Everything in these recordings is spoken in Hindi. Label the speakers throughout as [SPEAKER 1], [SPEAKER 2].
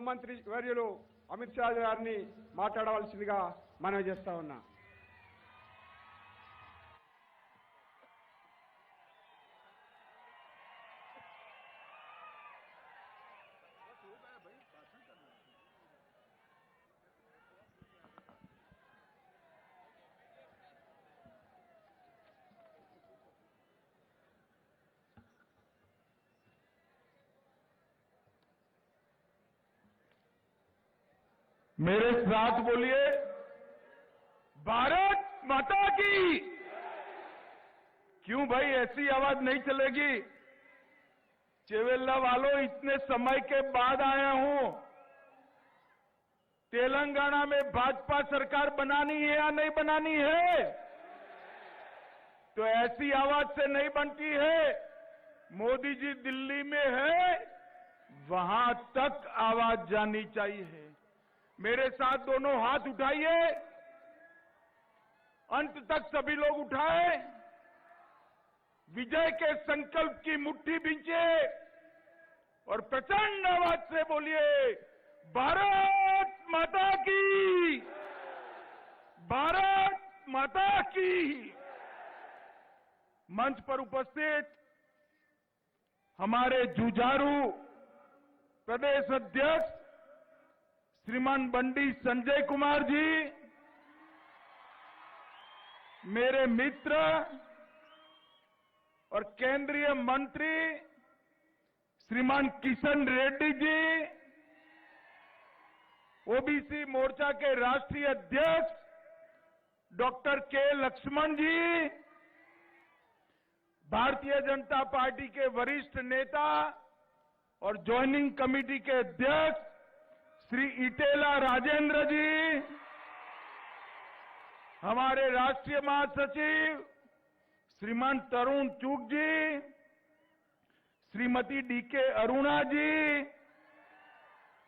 [SPEAKER 1] హోంమంత్రి వర్యులు అమిత్ షా గారిని మాట్లాడవలసిందిగా మనవి చేస్తా ఉన్నా.
[SPEAKER 2] मेरे साथ बोलिए, भारत माता की। क्यों भाई ऐसी आवाज नहीं चलेगी? चेवेल्ला वालों, इतने समय के बाद आया हूं। तेलंगाना में भाजपा सरकार बनानी है या नहीं बनानी है? तो ऐसी आवाज से नहीं बनती है। मोदी जी दिल्ली में है, वहां तक आवाज जानी चाहिए। मेरे साथ दोनों हाथ उठाइए, अंत तक सभी लोग उठाए, विजय के संकल्प की मुट्ठी बींचे और प्रचंड आवाज से बोलिए, भारत माता की, भारत माता की। मंच पर उपस्थित हमारे जुझारू प्रदेश अध्यक्ष श्रीमान बंडी संजय कुमार जी, मेरे मित्र और केंद्रीय मंत्री श्रीमान किशन रेड्डी जी, ओबीसी मोर्चा के राष्ट्रीय अध्यक्ष डॉक्टर के लक्ष्मण जी, भारतीय जनता पार्टी के वरिष्ठ नेता और ज्वाइनिंग कमेटी के अध्यक्ष श्री इटेला राजेंद्र जी, हमारे राष्ट्रीय महासचिव श्रीमान तरुण चूक जी, श्रीमती डीके अरुणा जी,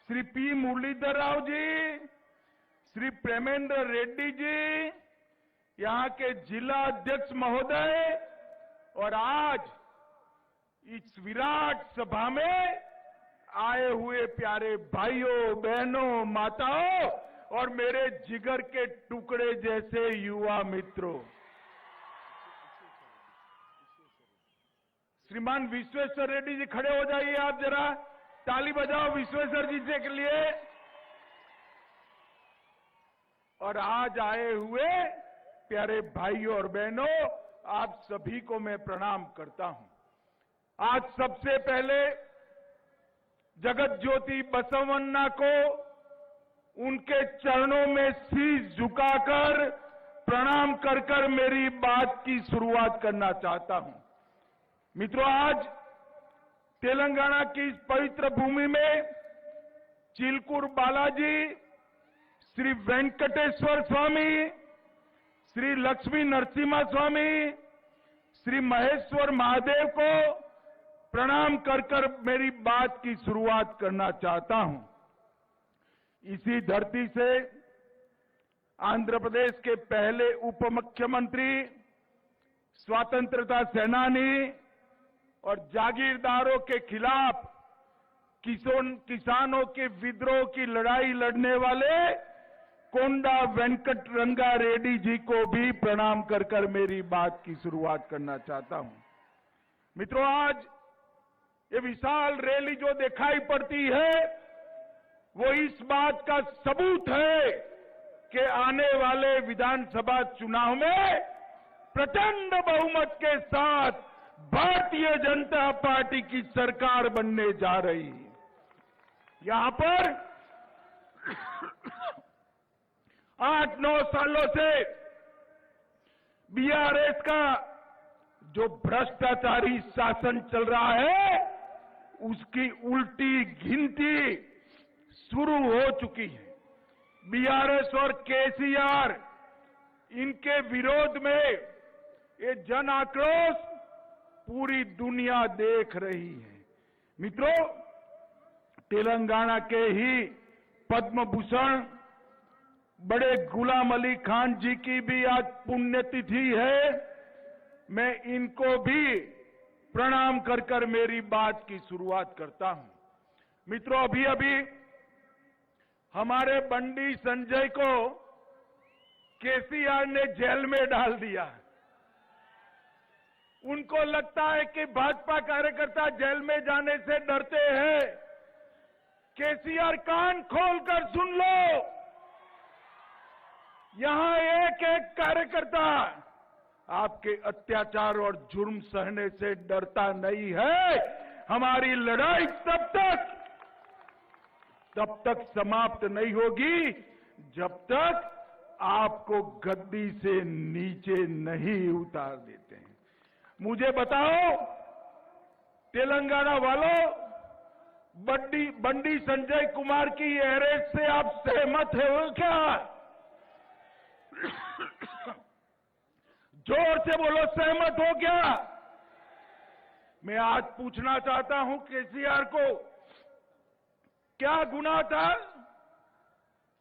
[SPEAKER 2] श्री पी मुरलीधर राव जी, श्री प्रेमेंद्र रेड्डी जी, यहां के जिला अध्यक्ष महोदय और आज इस विराट सभा में आए हुए प्यारे भाइयों, बहनों, माताओं और मेरे जिगर के टुकड़े जैसे युवा मित्रों। श्रीमान विश्वेश्वर रेड्डी जी खड़े हो जाइए, आप जरा ताली बजाओ विश्वेश्वर जी के लिए। और आज आए हुए प्यारे भाइयों और बहनों, आप सभी को मैं प्रणाम करता हूं। आज सबसे पहले जगत ज्योति बसवन्ना को उनके चरणों में शीश झुकाकर प्रणाम कर कर मेरी बात की शुरुआत करना चाहता हूं। मित्रों, आज तेलंगाना की इस पवित्र भूमि में चिलकूर बालाजी, श्री वेंकटेश्वर स्वामी, श्री लक्ष्मी नरसिम्हा स्वामी, श्री महेश्वर महादेव को प्रणाम कर कर मेरी बात की शुरुआत करना चाहता हूं। इसी धरती से आंध्र प्रदेश के पहले उप मुख्यमंत्री, स्वतंत्रता सेनानी और जागीरदारों के खिलाफ किसानों के विद्रोह की लड़ाई लड़ने वाले कोंडा वेंकट रंगा रेड्डी जी को भी प्रणाम कर कर मेरी बात की शुरुआत करना चाहता हूं। मित्रों, आज ये विशाल रैली जो दिखाई पड़ती है, वो इस बात का सबूत है कि आने वाले विधानसभा चुनाव में प्रचंड बहुमत के साथ भारतीय जनता पार्टी की सरकार बनने जा रही है। यहां पर 8-9 सालों से बीआरएस का जो भ्रष्टाचारी शासन चल रहा है, उसकी उल्टी गिनती शुरू हो चुकी है। बीआरएस और केसीआर, इनके विरोध में ये जन आक्रोश पूरी दुनिया देख रही है। मित्रों, तेलंगाना के ही पद्म भूषण बड़े गुलाम अली खान जी की भी आज पुण्यतिथि है। मैं इनको भी प्रणाम कर कर मेरी बात की शुरुआत करता हूं। मित्रों, अभी अभी हमारे बंडी संजय को केसीआर ने जेल में डाल दिया। उनको लगता है कि भाजपा कार्यकर्ता जेल में जाने से डरते हैं। केसीआर कान खोलकर सुन लो, यहां एक एक कार्यकर्ता आपके अत्याचार और जुर्म सहने से डरता नहीं है। हमारी लड़ाई तब तक समाप्त नहीं होगी जब तक आपको गद्दी से नीचे नहीं उतार देते हैं। मुझे बताओ, तेलंगाना वालों, बंडी संजय कुमार की अरेस्ट से आप सहमत हो क्या? जोर से बोलो, सहमत हो क्या? मैं आज पूछना चाहता हूं केसीआर को, क्या गुनाह था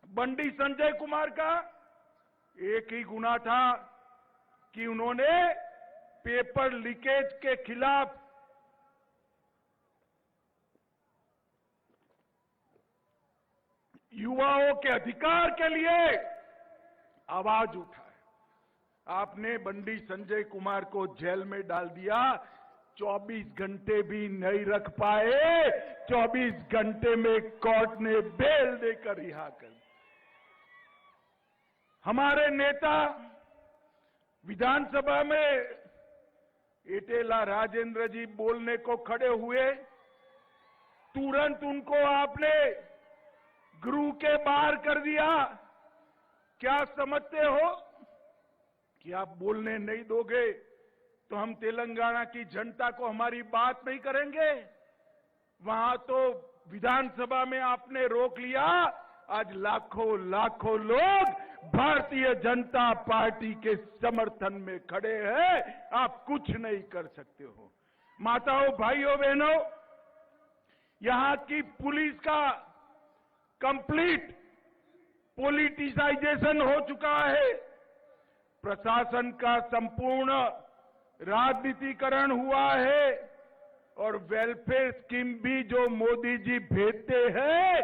[SPEAKER 2] बंडी संजय कुमार का? एक ही गुनाह था कि उन्होंने पेपर लीकेज के खिलाफ युवाओं के अधिकार के लिए आवाज उठाई। आपने बंडी संजय कुमार को जेल में डाल दिया, 24 घंटे भी नहीं रख पाए, 24 घंटे में कोर्ट ने बेल देकर रिहा कर दिया। हमारे नेता विधानसभा में एटेला राजेंद्र जी बोलने को खड़े हुए, तुरंत उनको आपने गृह के बाहर कर दिया। क्या समझते हो कि आप बोलने नहीं दोगे तो हम तेलंगाना की जनता को हमारी बात नहीं करेंगे? वहां तो विधानसभा में आपने रोक लिया। आज लाखों लाखों लोग भारतीय जनता पार्टी के समर्थन में खड़े हैं, आप कुछ नहीं कर सकते हो। माताओं, भाइयों, बहनों, यहां की पुलिस का कंप्लीट पॉलिटिसाइजेशन हो चुका है। प्रशासन का संपूर्ण राजनीतिकरण हुआ है और वेलफेयर स्कीम भी जो मोदी जी भेजते हैं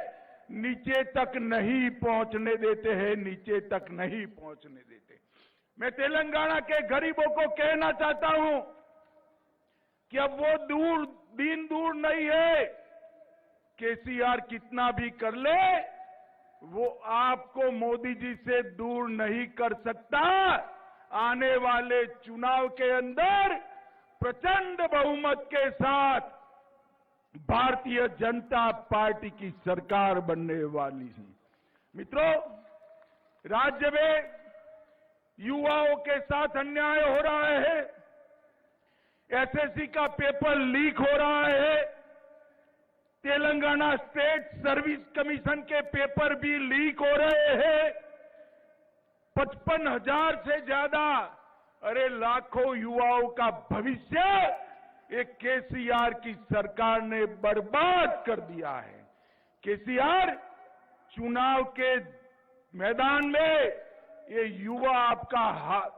[SPEAKER 2] नीचे तक नहीं पहुंचने देते हैं, नीचे तक नहीं पहुंचने देते। मैं तेलंगाना के गरीबों को कहना चाहता हूं कि अब वो दिन दूर नहीं है। केसीआर कितना भी कर ले, वो आपको मोदी जी से दूर नहीं कर सकता। आने वाले चुनाव के अंदर प्रचंड बहुमत के साथ भारतीय जनता पार्टी की सरकार बनने वाली है। मित्रों, राज्य में युवाओं के साथ अन्याय हो रहा है। एसएससी का पेपर लीक हो रहा है। तेलंगाना स्टेट सर्विस कमीशन के पेपर भी लीक हो रहे हैं। 55,000 से ज्यादा, अरे लाखों युवाओं का भविष्य एक केसीआर की सरकार ने बर्बाद कर दिया है। केसीआर चुनाव के मैदान में ये युवा आपका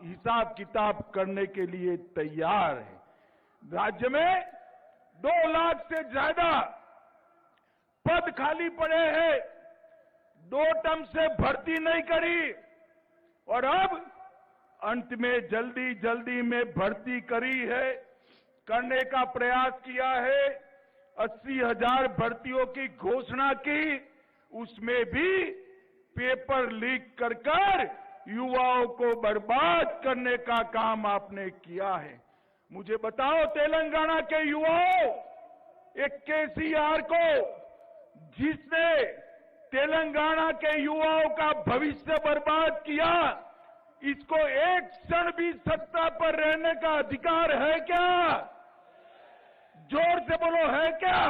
[SPEAKER 2] हिसाब किताब करने के लिए तैयार है। राज्य में 2 लाख से ज्यादा पद खाली पड़े हैं, 2 टर्म से भर्ती नहीं करी और अब अंत में जल्दी में भर्ती करी है, करने का प्रयास किया है। 80,000 भर्तियों की घोषणा की, उसमें भी पेपर लीक कर युवाओं को बर्बाद करने का काम आपने किया है। मुझे बताओ, तेलंगाना के युवाओं, एक केसीआर को जिसने तेलंगाना के युवाओं का भविष्य बर्बाद किया, इसको एक क्षण भी सत्ता पर रहने का अधिकार है क्या? जोर से बोलो, है क्या?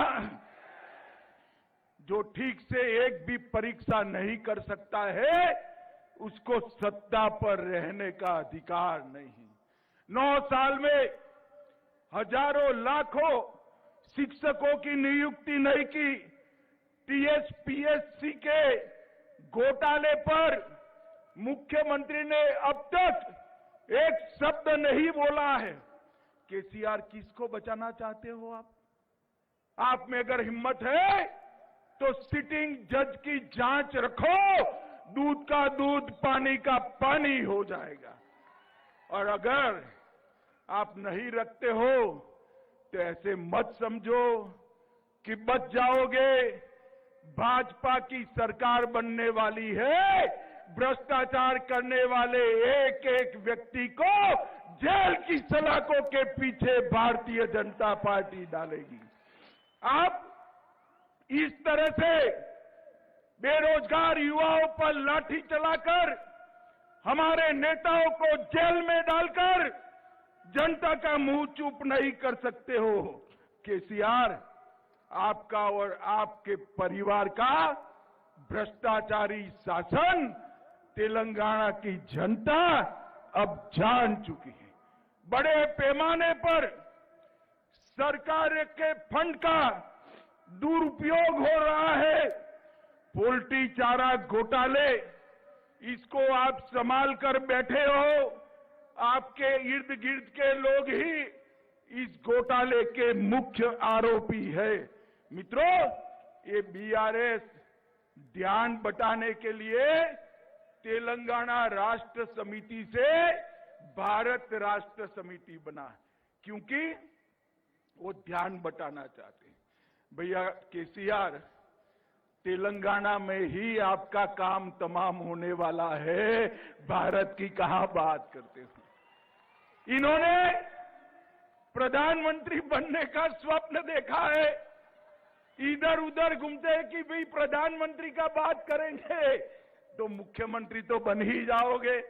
[SPEAKER 2] जो ठीक से एक भी परीक्षा नहीं कर सकता है, उसको सत्ता पर रहने का अधिकार नहीं। 9 साल में हजारों लाखों शिक्षकों की नियुक्ति नहीं की। टीएसपीएससी के घोटाले पर मुख्यमंत्री ने अब तक एक शब्द नहीं बोला है। केसीआर किसको बचाना चाहते हो आप में अगर हिम्मत है तो सिटिंग जज की जांच रखो, दूध का दूध पानी का पानी हो जाएगा। और अगर आप नहीं रखते हो तो ऐसे मत समझो कि बच जाओगे। भाजपा की सरकार बनने वाली है, भ्रष्टाचार करने वाले एक एक व्यक्ति को जेल की सलाखों के पीछे भारतीय जनता पार्टी डालेगी। आप इस तरह से बेरोजगार युवाओं पर लाठी चलाकर, हमारे नेताओं को जेल में डालकर जनता का मुंह चुप नहीं कर सकते हो। केसीआर, आपका और आपके परिवार का भ्रष्टाचारी शासन तेलंगाना की जनता अब जान चुकी है। बड़े पैमाने पर सरकार के फंड का दुरुपयोग हो रहा है। पोल्ट्री चारा घोटाले, इसको आप संभाल कर बैठे हो। आपके इर्द गिर्द के लोग ही इस घोटाले के मुख्य आरोपी है। मित्रों, ये बीआरएस ध्यान बटाने के लिए तेलंगाना राष्ट्र समिति से भारत राष्ट्र समिति बना, क्योंकि वो ध्यान बटाना चाहते हैं। भैया केसीआर, तेलंगाना में ही आपका काम तमाम होने वाला है, भारत की कहां बात करते हो। इन्होंने प्रधानमंत्री बनने का स्वप्न देखा है, इधर उधर घूमते हैं कि भाई प्रधानमंत्री का बात करेंगे तो मुख्यमंत्री तो बन ही जाओगे।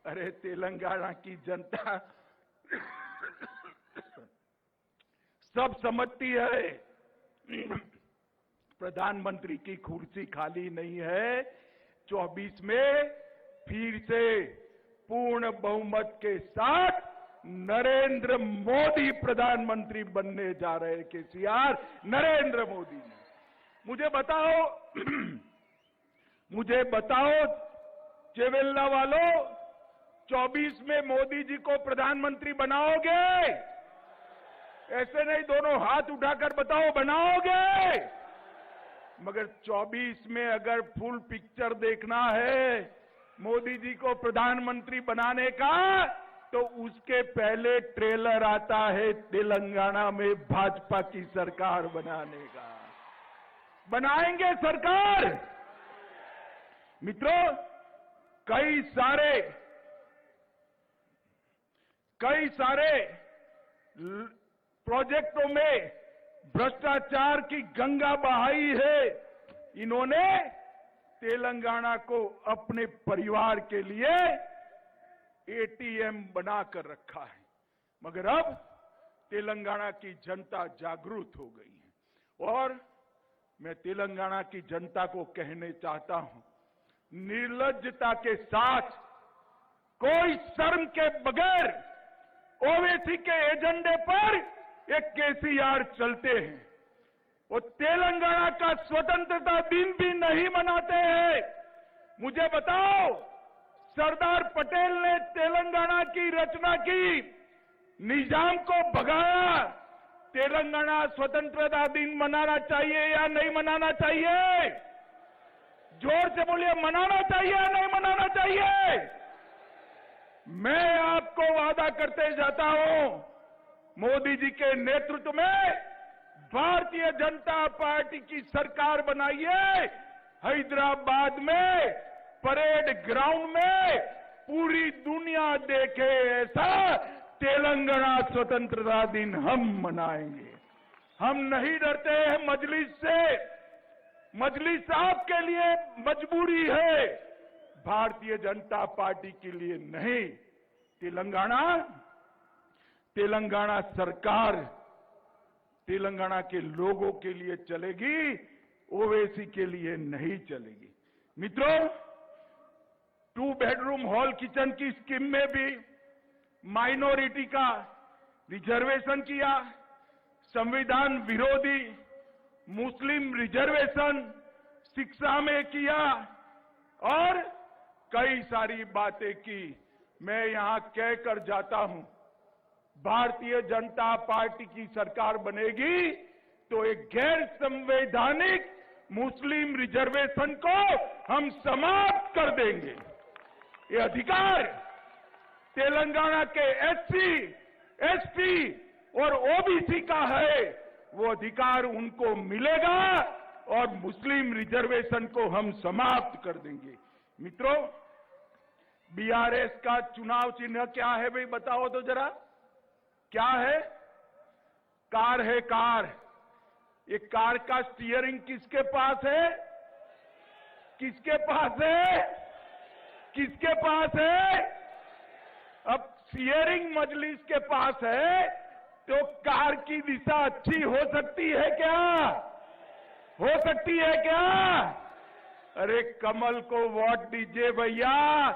[SPEAKER 2] अरे तेलंगाना की जनता सब समझती है, प्रधानमंत्री की कुर्सी खाली नहीं है। 24 में फिर से पूर्ण बहुमत के साथ नरेंद्र मोदी प्रधानमंत्री बनने जा रहे हैं। केसीआर, नरेंद्र मोदी ने मुझे बताओ चेवेल्ला वालों, 24 में मोदी जी को प्रधानमंत्री बनाओगे? ऐसे नहीं, दोनों हाथ उठाकर बताओ, बनाओगे? मगर 24 में अगर फुल पिक्चर देखना है मोदी जी को प्रधानमंत्री बनाने का, तो उसके पहले ट्रेलर आता है तेलंगाना में भाजपा की सरकार बनाने का। बनाएंगे सरकार? मित्रों, कई सारे प्रोजेक्टों में भ्रष्टाचार की गंगा बहाई है। इन्होंने तेलंगाना को अपने परिवार के लिए एटीएम बनाकर रखा है। मगर अब तेलंगाना की जनता जागरूक हो गई है और मैं तेलंगाना की जनता को कहने चाहता हूं, निर्लज्जता के साथ, कोई शर्म के बगैर ओवैसी के एजेंडे पर एक केसीआर चलते हैं। वो तेलंगाना का स्वतंत्रता दिन भी नहीं मनाते हैं। मुझे बताओ, सरदार पटेल ने तेलंगाना की रचना की, निजाम को भगाया, तेलंगाना स्वतंत्रता दिन मनाना चाहिए या नहीं मनाना चाहिए? जोर से बोलिए, मनाना चाहिए या नहीं मनाना चाहिए? मैं आपको वादा करते जाता हूं, मोदी जी के नेतृत्व में भारतीय जनता पार्टी की सरकार बनाइए। हैदराबाद में परेड ग्राउंड में पूरी दुनिया देखे ऐसा तेलंगाना स्वतंत्रता दिन हम मनाएंगे। हम नहीं डरते हैं मजलिस से। मजलिस आपके लिए मजबूरी है, भारतीय जनता पार्टी के लिए नहीं। तेलंगाना सरकार तेलंगाना के लोगों के लिए चलेगी, ओवैसी के लिए नहीं चलेगी। मित्रों, 2 बेडरूम हॉल किचन की स्कीम में भी माइनॉरिटी का रिजर्वेशन किया, संविधान विरोधी मुस्लिम रिजर्वेशन शिक्षा में किया और कई सारी बातें की। मैं यहां कहकर जाता हूं, भारतीय जनता पार्टी की सरकार बनेगी तो एक गैर संवैधानिक मुस्लिम रिजर्वेशन को हम समाप्त कर देंगे। ये अधिकार तेलंगाना के एससी, एसटी और ओबीसी का है, वो अधिकार उनको मिलेगा और मुस्लिम रिजर्वेशन को हम समाप्त कर देंगे। मित्रों, बीआरएस का चुनाव चिन्ह क्या है भाई, बताओ तो जरा, क्या है? कार है, कार। ये कार का स्टीयरिंग किसके पास है? किसके पास है? किसके पास है? अब स्टीयरिंग मजलिस के पास है, तो कार की दिशा अच्छी हो सकती है क्या? हो सकती है क्या? अरे कमल को वोट दीजिए भैया,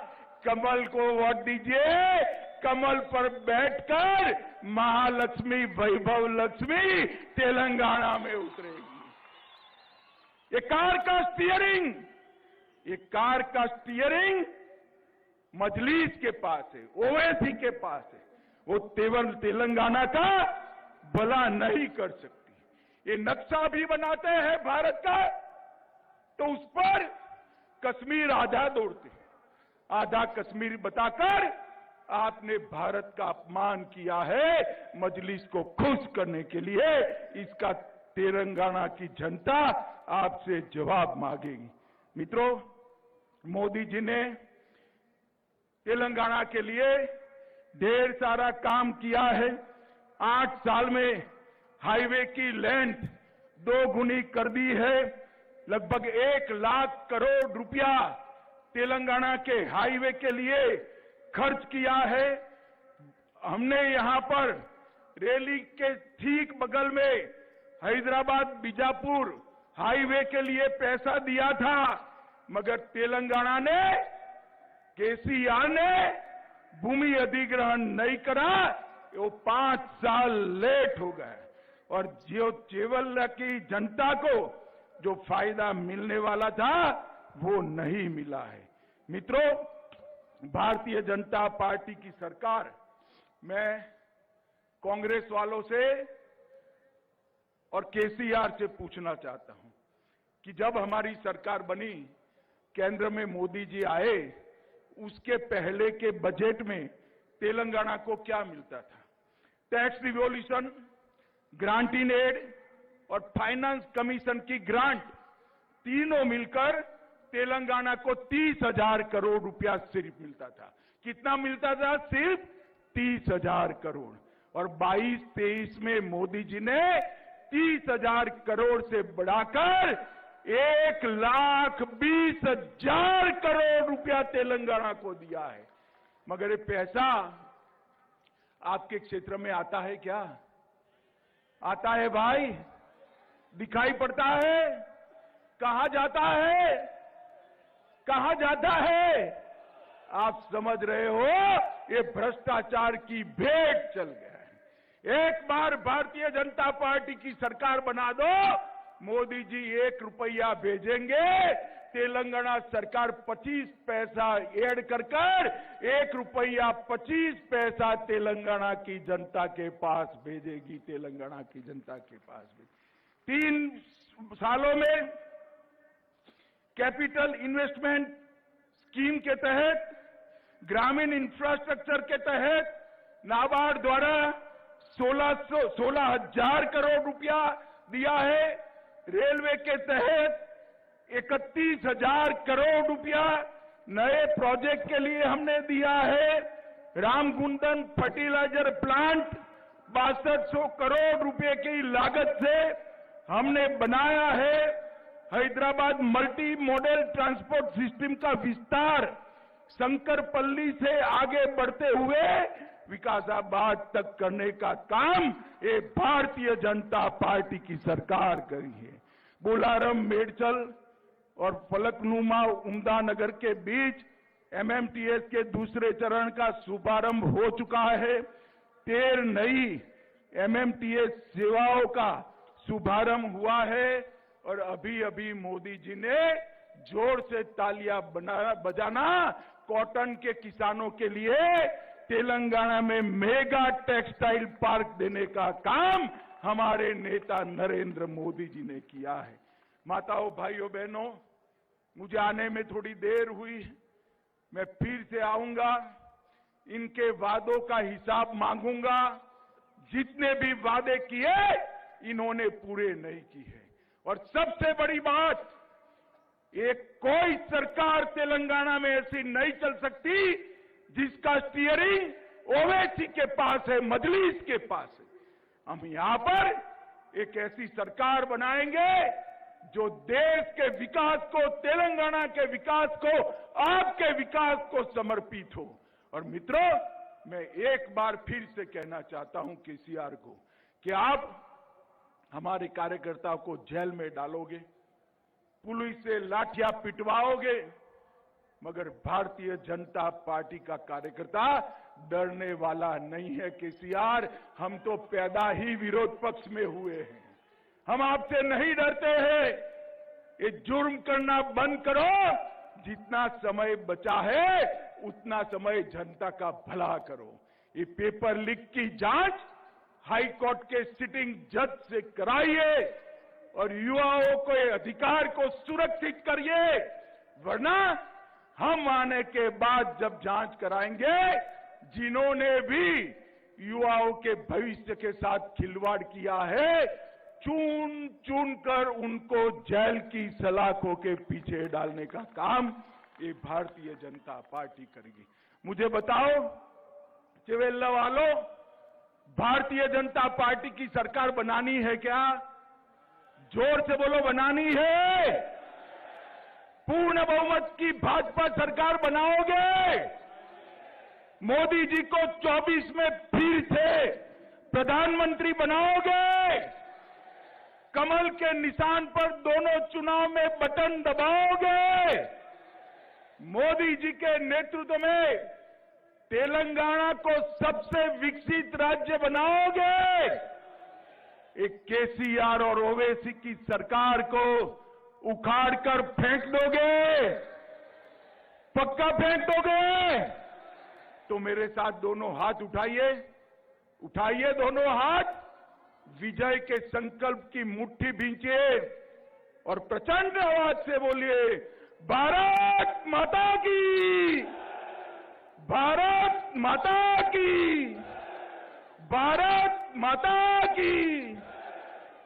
[SPEAKER 2] कमल को वोट दीजिए। कमल पर बैठकर महालक्ष्मी, वैभव लक्ष्मी तेलंगाना में उतरेगी। ये कार का स्टीयरिंग, ये कार का स्टीयरिंग मजलिस के पास है, ओवैसी के पास है। वो तेलंगाना का भला नहीं कर सकती। ये नक्शा भी बनाते हैं भारत का, तो उस पर कश्मीर आधा दौड़ते हैं। आधा कश्मीर बताकर आपने भारत का अपमान किया है। मजलिस को खुश करने के लिए इसका तेलंगाना की जनता आपसे जवाब मांगेगी। मित्रों, मोदी जी ने तेलंगाना के लिए ढेर सारा काम किया है। 8 साल में हाईवे की लेंथ 2 गुनी कर दी है। लगभग 1 लाख करोड़ रुपया तेलंगाना के हाईवे के लिए खर्च किया है। हमने यहां पर रैली के ठीक बगल में हैदराबाद बीजापुर हाईवे के लिए पैसा दिया था, मगर तेलंगाना ने, केसीआर ने भूमि अधिग्रहण नहीं करा। वो 5 साल लेट हो गए और जो केवल की जनता को जो फायदा मिलने वाला था वो नहीं मिला है। मित्रों, भारतीय जनता पार्टी की सरकार, मैं कांग्रेस वालों से और केसीआर से पूछना चाहता हूं कि जब हमारी सरकार बनी, केंद्र में मोदी जी आए, उसके पहले के बजट में तेलंगाना को क्या मिलता था? Tax revolution, grant in aid और फाइनेंस कमीशन की ग्रांट, तीनों मिलकर तेलंगाना को 30,000 करोड़ रुपया सिर्फ मिलता था। कितना मिलता था? सिर्फ 30,000 करोड़। और 22-23 में मोदी जी ने 30,000 करोड़ से बढ़ाकर 1,20,000 करोड़ रुपया तेलंगाना को दिया है। मगर ये पैसा आपके क्षेत्र में आता है क्या? आता है भाई? दिखाई पड़ता है? कहां जाता है? कहां जाता है? आप समझ रहे हो, ये भ्रष्टाचार की भेंट चल गया है। एक बार भारतीय जनता पार्टी की सरकार बना दो, मोदी जी 1 रुपया भेजेंगे, तेलंगाना सरकार 25 पैसा ऐड कर 1 रुपया 25 पैसा तेलंगाना की जनता के पास भेजेगी। तेलंगाना की जनता के पास भेजेगी। 3 सालों में कैपिटल इन्वेस्टमेंट स्कीम के तहत, ग्रामीण इंफ्रास्ट्रक्चर के तहत नाबार्ड द्वारा 16,000 करोड़ रुपया दिया है। रेलवे के तहत 31,000 करोड़ रुपया नए प्रोजेक्ट के लिए हमने दिया है। रामगुंडम फर्टिलाइजर प्लांट 6200 करोड़ रुपए की लागत से हमने बनाया है। Hyderabad multi modal transport system का विस्तार शंकरपल्ली से आगे बढ़ते हुए विकासाबाद तक करने का काम ये भारतीय जनता पार्टी की सरकार करी है। बोलारम, मेडचल और फलकनुमा उमदा नगर के बीच एमएमटीएस के दूसरे चरण का शुभारंभ हो चुका है। 13 नई एमएमटीएस सेवाओं का शुभारंभ हुआ है और अभी अभी मोदी जी ने जोर से तालियां बजाना कॉटन के किसानों के लिए तेलंगाना में मेगा टेक्सटाइल पार्क देने का काम हमारे नेता नरेंद्र मोदी जी ने किया है। माताओं, भाइयों, बहनों, मुझे आने में थोड़ी देर हुई, मैं फिर से आऊंगा, इनके वादों का हिसाब मांगूंगा। जितने भी वादे किए इन्होंने पूरे नहीं किए। और सबसे बड़ी बात, एक कोई सरकार तेलंगाना में ऐसी नहीं चल सकती जिसका स्टीयरिंग ओवैसी के पास है, मजलिस के पास है। हम यहां पर एक ऐसी सरकार बनाएंगे जो देश के विकास को, तेलंगाना के विकास को, आपके विकास को समर्पित हो। और मित्रों, मैं एक बार फिर से कहना चाहता हूं केसीआर को कि आप हमारे कार्यकर्ताओं को जेल में डालोगे, पुलिस से लाठियां पिटवाओगे, मगर भारतीय जनता पार्टी का कार्यकर्ता डरने वाला नहीं है। केसीआर, हम तो पैदा ही विरोध पक्ष में हुए हैं, हम आपसे नहीं डरते हैं। ये जुर्म करना बंद करो, जितना समय बचा है उतना समय जनता का भला करो। ये पेपर लीक की जांच हाई कोर्ट के सिटिंग जज से कराइए और युवाओं के अधिकार को सुरक्षित करिए, वरना हम आने के बाद जब जांच कराएंगे, जिन्होंने भी युवाओं के भविष्य के साथ खिलवाड़ किया है, चुन चुन कर उनको जेल की सलाखों के पीछे डालने का काम ये भारतीय जनता पार्टी करेगी। मुझे बताओ चिवेल्ला वालों, भारतीय जनता पार्टी की सरकार बनानी है क्या? जोर से बोलो, बनानी है? पूर्ण बहुमत की भाजपा सरकार बनाओगे? मोदी जी को 24 में फिर से प्रधानमंत्री बनाओगे? कमल के निशान पर दोनों चुनाव में बटन दबाओगे? मोदी जी के नेतृत्व में तेलंगाना को सबसे विकसित राज्य बनाओगे? एक केसीआर और ओवैसी की सरकार को उखाड़कर फेंक दोगे? पक्का फेंक दोगे? तो मेरे साथ दोनों हाथ उठाइए, उठाइए दोनों हाथ, विजय के संकल्प की मुट्ठी भींचिए और प्रचंड आवाज से बोलिए, भारत माता की, भारत माता की, भारत माता की,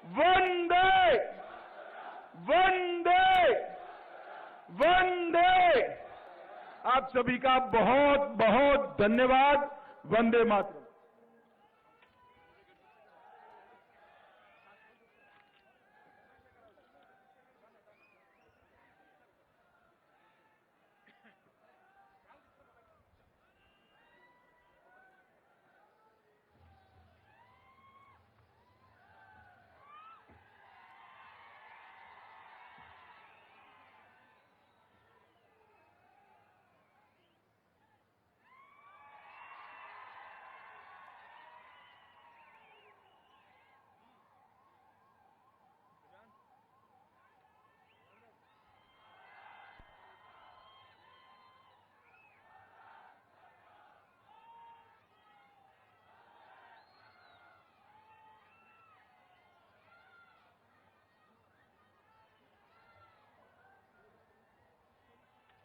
[SPEAKER 2] वंदे वंदे वंदे। आप सभी का बहुत बहुत धन्यवाद। वंदे मातरम।